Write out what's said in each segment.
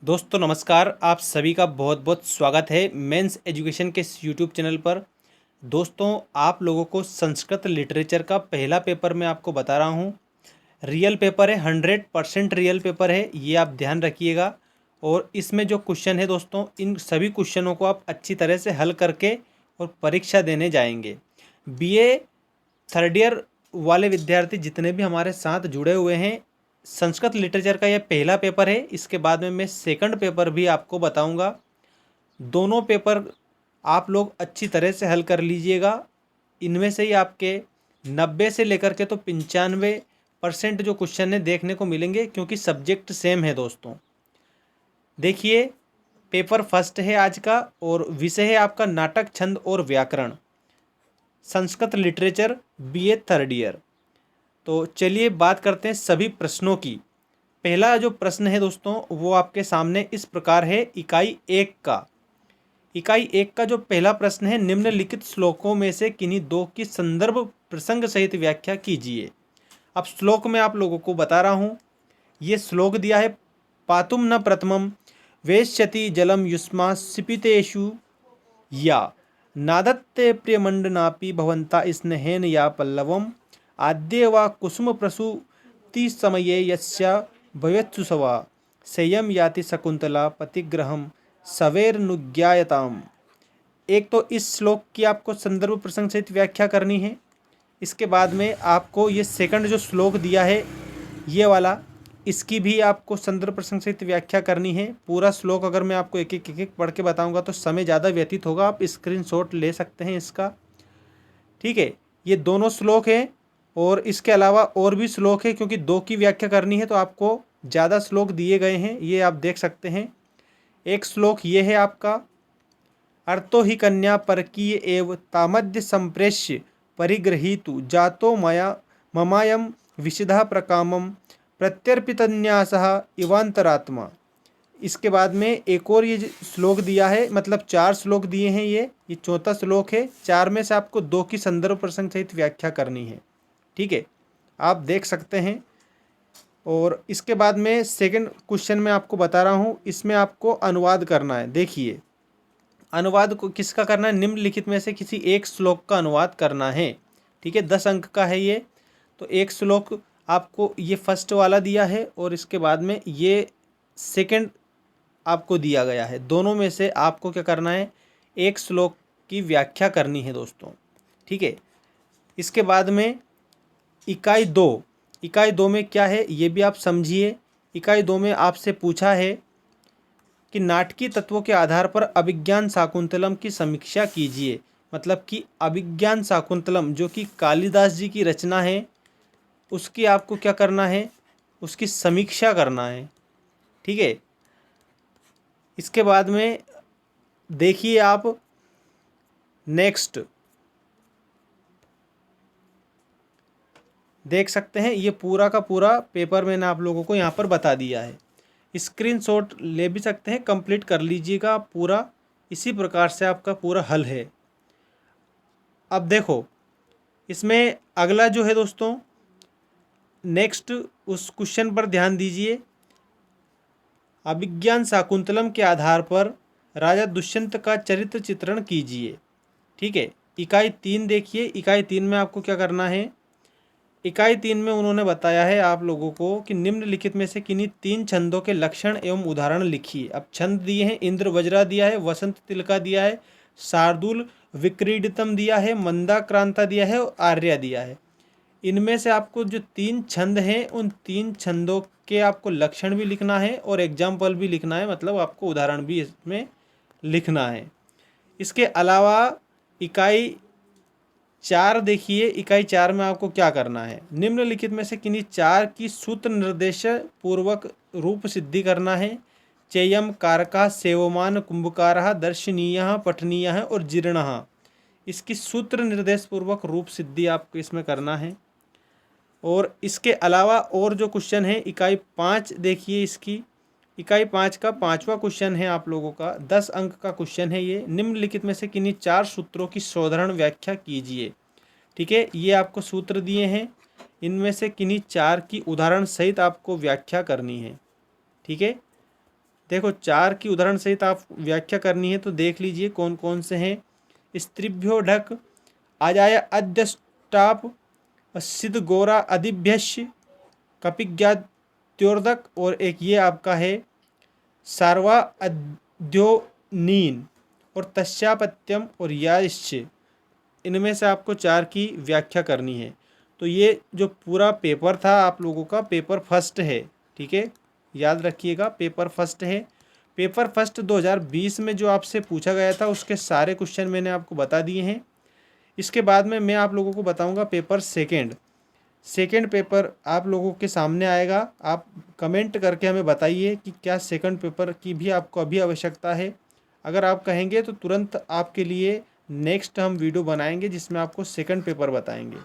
दोस्तों नमस्कार। आप सभी का बहुत बहुत स्वागत है मेंस एजुकेशन के इस यूट्यूब चैनल पर। दोस्तों आप लोगों को संस्कृत लिटरेचर का पहला पेपर मैं आपको बता रहा हूँ। रियल पेपर है, 100% रियल पेपर है, ये आप ध्यान रखिएगा। और इसमें जो क्वेश्चन है दोस्तों, इन सभी क्वेश्चनों को आप अच्छी तरह से हल करके और परीक्षा देने जाएंगे। बीए थर्ड ईयर वाले विद्यार्थी जितने भी हमारे साथ जुड़े हुए हैं, संस्कृत लिटरेचर का यह पहला पेपर है। इसके बाद में मैं सेकंड पेपर भी आपको बताऊंगा। दोनों पेपर आप लोग अच्छी तरह से हल कर लीजिएगा। इनमें से ही आपके 90 से लेकर के तो 95% जो क्वेश्चन है देखने को मिलेंगे, क्योंकि सब्जेक्ट सेम है दोस्तों। देखिए, पेपर फर्स्ट है आज का और विषय है आपका नाटक, छंद और व्याकरण, Sanskrit literature, BA third year. तो चलिए बात करते हैं सभी प्रश्नों की। पहला जो प्रश्न है दोस्तों वो आपके सामने इस प्रकार है। इकाई 1 का जो पहला प्रश्न है, निम्नलिखित श्लोकों में से किन्हीं दो की संदर्भ प्रसंग सहित व्याख्या कीजिए। अब श्लोक में आप लोगों को बता रहा हूँ। ये श्लोक दिया है, पातुम न प्रथमम वेश्यति जलम युष्मा सिपितेषु या नादत्ते प्रियमंडनापि भवन्ता स्नेहेन या पल्लवम आद्य वा कुसुम प्रसूति समये यस्या भवेत्सुसवा संयम याति शकुंतला पतिग्रहम सवेरनुज्ञायताम। एक तो इस श्लोक की आपको संदर्भ प्रसंग सहित व्याख्या करनी है। इसके बाद में आपको ये सेकंड जो श्लोक दिया है ये वाला, इसकी भी आपको संदर्भ प्रसंग सहित व्याख्या करनी है। पूरा श्लोक अगर मैं आपको एक एक पढ़ के बताऊंगा तो समय ज़्यादा व्यतीत होगा। आप स्क्रीनशॉट ले सकते हैं इसका, ठीक है। ये दोनों श्लोक हैं और इसके अलावा और भी श्लोक है, क्योंकि दो की व्याख्या करनी है तो आपको ज़्यादा श्लोक दिए गए हैं, ये आप देख सकते हैं। एक श्लोक ये है आपका, अर्थो ही कन्या परकीय एव तामद्य संप्रेष्य परिगृहीतु जातो मया ममायम विशुधा प्रकामम प्रत्यर्पितन्यासः इवांतरात्मा। इसके बाद में एक और ये श्लोक दिया है, मतलब 4 श्लोक दिए हैं। ये चौथा श्लोक है। 4 में से आपको 2 की संदर्भ प्रसंग सहित व्याख्या करनी है, ठीक है, आप देख सकते हैं। और इसके बाद में सेकंड क्वेश्चन में आपको बता रहा हूँ, इसमें आपको अनुवाद करना है। देखिए, अनुवाद को किसका करना है, निम्नलिखित में से किसी एक श्लोक का अनुवाद करना है, ठीक है। 10 अंक का है ये। तो एक श्लोक आपको ये फर्स्ट वाला दिया है और इसके बाद में ये सेकंड आपको दिया गया है। दोनों में से आपको क्या करना है, एक श्लोक की व्याख्या करनी है दोस्तों, ठीक है। इसके बाद में इकाई 2 में क्या है ये भी आप समझिए। इकाई 2 में आपसे पूछा है कि नाटकीय तत्वों के आधार पर अभिज्ञान शाकुंतलम की समीक्षा कीजिए। मतलब कि अभिज्ञान शाकुंतलम जो कि कालिदास जी की रचना है, उसकी आपको क्या करना है, उसकी समीक्षा करना है, ठीक है। इसके बाद में देखिए आप नेक्स्ट देख सकते हैं, ये पूरा का पूरा पेपर मैंने आप लोगों को यहाँ पर बता दिया है। स्क्रीनशॉट ले भी सकते हैं, कंप्लीट कर लीजिएगा पूरा। इसी प्रकार से आपका पूरा हल है। अब देखो, इसमें अगला जो है दोस्तों, नेक्स्ट उस क्वेश्चन पर ध्यान दीजिए। अभिज्ञान शाकुंतलम के आधार पर राजा दुष्यंत का चरित्र चित्रण कीजिए, ठीक है। इकाई 3 देखिए। इकाई 3 में आपको क्या करना है, इकाई 3 में उन्होंने बताया है आप लोगों को कि निम्नलिखित में से किन्हीं 3 छंदों के लक्षण एवं उदाहरण लिखिए। अब छंद दिए हैं, इंद्र वज्रा दिया है, वसंत तिलका दिया है, शार्दूल विक्रीडितम दिया है, मंदाक्रांता दिया है और आर्या दिया है। इनमें से आपको जो 3 छंद हैं उन 3 छंदों के आपको लक्षण भी लिखना है और एग्जाम्पल भी लिखना है, मतलब आपको उदाहरण भी इसमें लिखना है। इसके अलावा इकाई 4 देखिए। इकाई 4 में आपको क्या करना है, निम्नलिखित में से किन्हीं 4 की सूत्र निर्देश पूर्वक रूप सिद्धि करना है। चेयम कारका सेवमान कुंभकार दर्शनीय पठनीय और जीर्ण। इसकी सूत्र निर्देश पूर्वक रूप सिद्धि आपको इसमें करना है। और इसके अलावा और जो क्वेश्चन है, इकाई 5 देखिए। इसकी इकाई 5 का 5वां क्वेश्चन है आप लोगों का, 10 अंक का क्वेश्चन है ये। निम्नलिखित में से किन्हीं 4 सूत्रों की साधारण व्याख्या कीजिए, ठीक है। ये आपको सूत्र दिए हैं, इनमें से किन्हीं 4 की उदाहरण सहित आपको व्याख्या करनी है, ठीक है। देखो 4 की उदाहरण सहित आप व्याख्या करनी है, तो देख लीजिए कौन कौन से हैं। स्त्रिभ्यो ढक, अजाय अद्यष्टाप, सिद्ध गोरा अधिभ्यस्य, कपिज्ञात्योर्दक, और एक ये आपका है सार्वा अद्योनीन और तस्यापत्यम और याश्च। इनमें से आपको 4 की व्याख्या करनी है। तो ये जो पूरा पेपर था आप लोगों का, पेपर फर्स्ट है, ठीक है, याद रखिएगा पेपर फर्स्ट है। पेपर फर्स्ट 2020 में जो आपसे पूछा गया था उसके सारे क्वेश्चन मैंने आपको बता दिए हैं। इसके बाद में मैं आप लोगों को बताऊंगा पेपर सेकंड पेपर आप लोगों के सामने आएगा। आप कमेंट करके हमें बताइए कि क्या सेकंड पेपर की भी आपको अभी आवश्यकता है। अगर आप कहेंगे तो तुरंत आपके लिए नेक्स्ट हम वीडियो बनाएंगे जिसमें आपको सेकंड पेपर बताएंगे।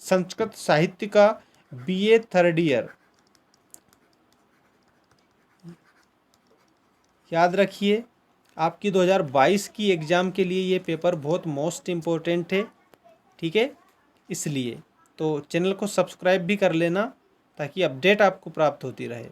संस्कृत साहित्य का बीए थर्ड ईयर, याद रखिए आपकी 2022 की एग्ज़ाम के लिए ये पेपर बहुत मोस्ट इम्पोर्टेंट है, ठीक है। इसलिए तो चैनल को सब्सक्राइब भी कर लेना ताकि अपडेट आपको प्राप्त होती रहे।